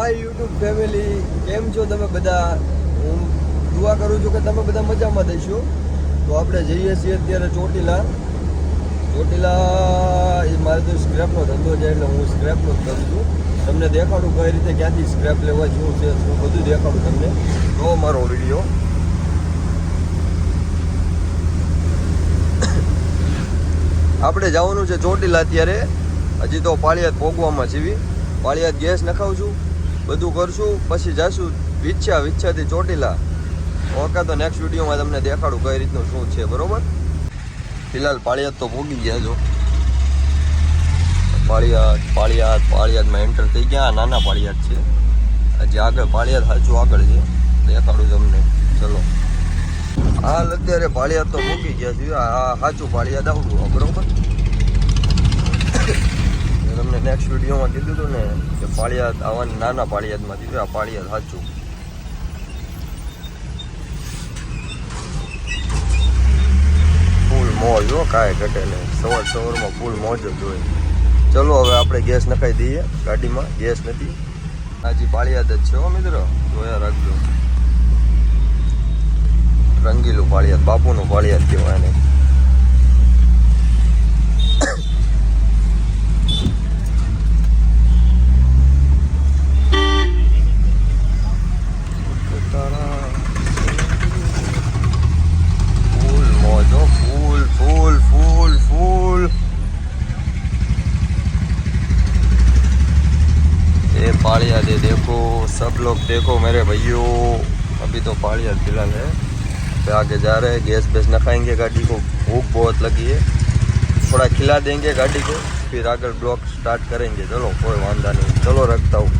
હાય YouTube family, કેમ છો તમે બધા? હું દુઆ કરું છું કે તમે બધા મજામાં દઈશો. તો આપણે જઈએ છીએ અત્યારે ચોટીલા. એ મારે તો સ્ક્રેપનો ધંધો છે એટલે હું સ્ક્રેપનો જ કરું છું. તમને દેખાડું કઈ રીતે ક્યાંથી સ્ક્રેપ લેવા શું છે શું બધું દેખાડું તમને. તો મારો વિડીયો આપણે જવાનું છે ચોટીલા અત્યારે. હજી તો પાળિયાદ ભોગવામાં છીએ. પાળિયાદ ગેસ નખાવશું, બધું કરશું, પછી જઈશું વિચ્છાથી ચોટીલા. ઓકે, તો નેક્સ્ટ વિડીયોમાં તમને દેખાડું કઈ રીતનું શું છે, બરોબર? ફિલહાલ પાળિયાદ તો ભોગી ગયા છો. પાળિયાદમાં એન્ટર થઈ ગયા. નાના પાળિયાદ છે, હજી આગળ પાળિયાદ સાચું આગળ છે, દેખાડું તમને. ચલો, હાલ અત્યારે પાળિયાદ તો ભોગી ગયા છે. આ સાચું પાળિયાદ આવડું, બરોબર? તમને નેક્સ્ટ વિડીયોમાં કીધું હતું ને કે પાળિયાદ આવવાની, નાના પાળિયાદમાંથી આ પાળિયાદ સાચું. ફૂલ મોજ હો, કાંઈ ઘટે નહીં. સવારમાં ફૂલ મોજ જ હોય. ચલો હવે આપણે ગેસ નખાઈ દઈએ ગાડીમાં. ગેસ નથી, હજી પાળિયાદ જ છે હો મિત્રો, જોયા રાખજો. રંગીલું પાળિયાદ, બાપુનું પાળિયાદ કહેવાય એને. फूल ये पाड़ियाद है, देखो सब लोग देखो मेरे भाइयों. अभी तो पाड़ियाद फिलहाल है, पे आगे जा रहे हैं. गैस बेस नखाएंगे, गाड़ी को भूख बहुत लगी है, थोड़ा खिला देंगे गाड़ी को, फिर आगे ब्लॉग स्टार्ट करेंगे. चलो कोई वांधा नहीं, चलो रखता हूँ.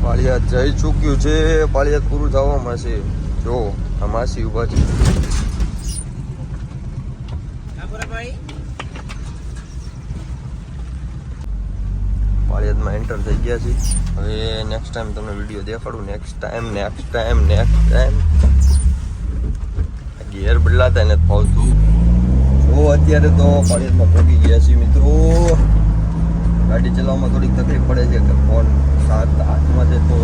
पाड़ियाद जई चूक्યું છે. પાળિયાદ પૂરું થવામાં છે. જો આ માસી ઊભા છે. પાળિયાદમાં એન્ટર થઈ ગયા છે. હવે નેક્સ્ટ ટાઈમ તમને વિડીયો દેખાડું. નેક્સ્ટ ટાઈમ ગિયર બદલાતા એને ફાવતું. જો અત્યારે તો પાળિયાદમાં પહોંચી ગયા છીએ મિત્રો. ગાડી ચલાવવામાં થોડીક તકલીફ પડે છે કે ફોન હાથમાં છે, તો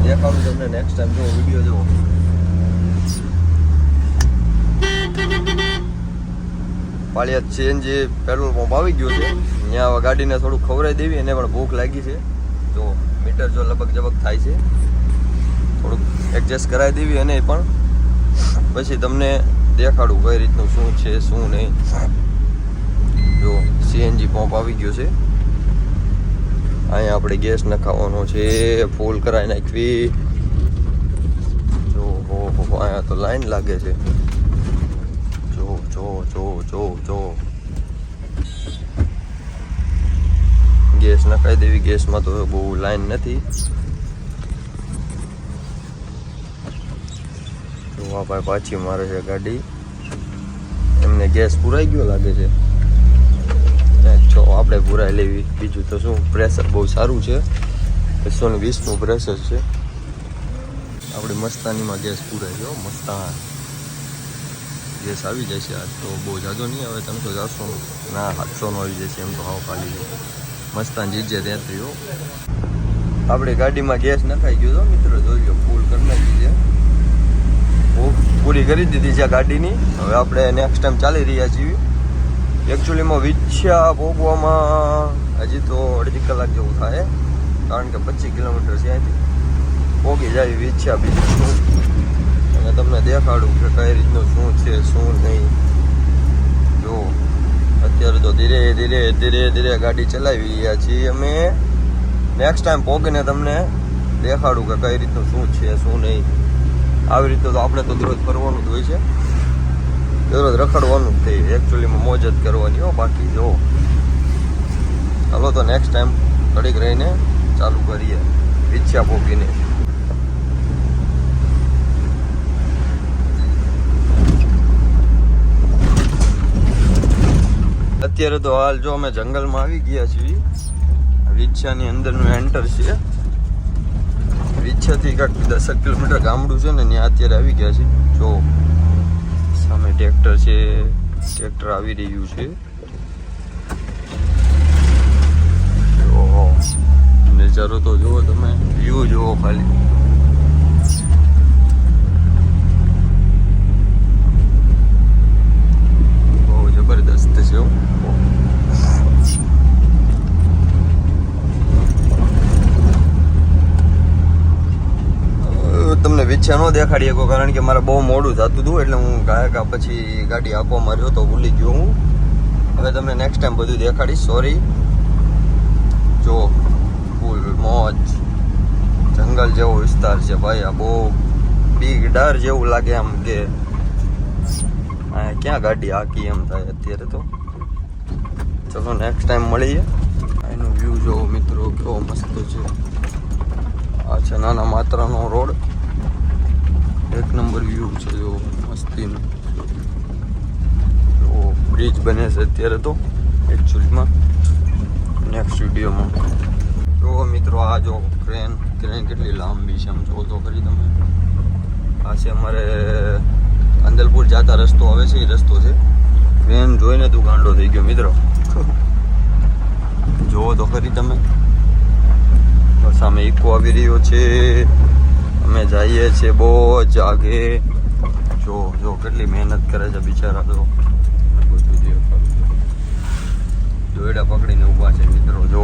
દેખાડું તમને નેક્સ્ટ ટાઈમ. જો વિડીયો જુઓ. પાળિયાદ સીએનજી પેટ્રોલ પંપ આવી ગયો છે. ત્યાં ગાડીને થોડુંક ખવડાવી દેવી, એને પણ ભૂખ લાગી છે. જો મીટર જો લબક જબક થાય છે, થોડુંક એડજસ્ટ કરાવી દેવી એને પણ. પછી તમને દેખાડું કઈ રીતનું શું છે શું નહીં. જો સીએનજી પંપ આવી ગયો છે. અહીંયા આપણે ગેસ નખાવવાનો છે, ફૂલ કરાવી નાખવી. જો અહીંયા તો લાઈન લાગે છે. જો ગેસ નખાઈ દેવી. ગેસમાં તો બહુ લાઈન નથી. જો આ ભાઈ પાછી મારે છે ગાડી. એમને ગેસ પુરાઈ ગયો લાગે છે. જો આપણે પુરાઈ લેવી. બીજું તો શું, પ્રેશર બહુ સારું છે, 220નું પ્રેશર છે. આપણે મસ્તાનીમાં ગેસ પુરાઈ ગયો. મસ્તાન ગેસ આવી જાય છે. આજ તો બહુ જાજો નહીં આવે, 300-400 ના 700 નો આવી જાય છે. એમ તો હાવ ખાલી મસ્તાન જીજે ત્યાં થયો. આપણે ગાડીમાં ગેસ નખાઈ ગયો તો મિત્રો, જોઈ લો. ફૂલ કરી નાખી છે, પૂરી કરી દીધી છે ગાડીની. હવે આપણે નેક્સ્ટ ટાઈમ ચાલી રહ્યા છીએ. એકચ્યુઅલીમાં વિચ્છા ભોગવામાં હજી તો 2.5 કલાક જેવું થાય, કારણ કે 25 કિલોમીટર છે અહીંથી. ભોગી જાય વિચ્છા. બીજું શું, અને તમને દેખાડું કે કઈ રીતનું શું છે શું નહીં. જો અત્યારે તો ધીરે ગાડી ચલાવી રહ્યા છીએ અમે. નેક્સ્ટ ટાઈમ ભોગીને તમને દેખાડું કે કઈ રીતનું શું છે શું નહીં. આવી રીતે તો આપણે તો દરરોજ કરવાનું જ હોય છે, દરરોજ રખડવાનું જ થઈ. એકચ્યુઅલીમાં મોજ જ કરવાની હો. બાકી જો ચાલો તો નેક્સ્ટ ટાઈમ ઘડીક રહીને ચાલુ કરીએ વિચ્છા ભોગીને. અત્યારે તો હાલ જો અમે જંગલમાં આવી ગયા છીએ. વિચ્છાની અંદરનું એન્ટર છે. વિચ્છાથી કાંઈક 10 કિલોમીટર ગામડું છે ને, ત્યાં અત્યારે આવી ગયા છે. જો સામે ટ્રેક્ટર છે, ટ્રેક્ટર આવી રહ્યું છે. નજારો તો જુઓ તમે, વ્યૂ જુઓ ખાલી. બહુ જબરદસ્ત છે એવું. તમને વિચ્છા ન દેખાડી શકો કારણ કે મારે બહુ મોડું થતું હતું, એટલે હું ગાયકા પછી ગાડી આપવા માર્યો તો ભૂલી ગયો હું. હવે તમને નેક્સ્ટ ટાઈમ બધું દેખાડીશ. સોરી. જો ફૂલ મોજ, જંગલ જેવો વિસ્તાર છે ભાઈ. આ બહુ બિગ ડર જેવું લાગે આમ કે ક્યાં ગાડી હાકી એમ થાય અત્યારે તો. ચલો નેક્સ્ટ ટાઈમ મળીએ. એનું વ્યૂ જોવો મિત્રો, કેવો મસ્ત છે. આ છે નાના માત્રાનો રોડ, એક નંબર વ્યૂ છે જો મસ્તીનું. જો બ્રિજ બને છે અત્યારે તો એકચ્યુઅલીમાં. નેક્સ્ટ વિડીયોમાં જો મિત્રો આ જો ક્રેન કેટલી લાંબી છે આમ જો તો ખરી તમે. આ છે અમારે અંદલપુર જતા રસ્તો આવે છે, એ રસ્તો છે. ક્રેન જોઈને તું ગાંડો થઈ ગયો મિત્રો. જોવો તો ખરી તમે. સામે ઇકો આવી રહ્યો છે, અમે જઈએ છીએ બહુ જ આગે. જો કેટલી મહેનત કરે છે બિચારા. તો બધું દોયડા પકડીને ઊભા છે મિત્રો. જો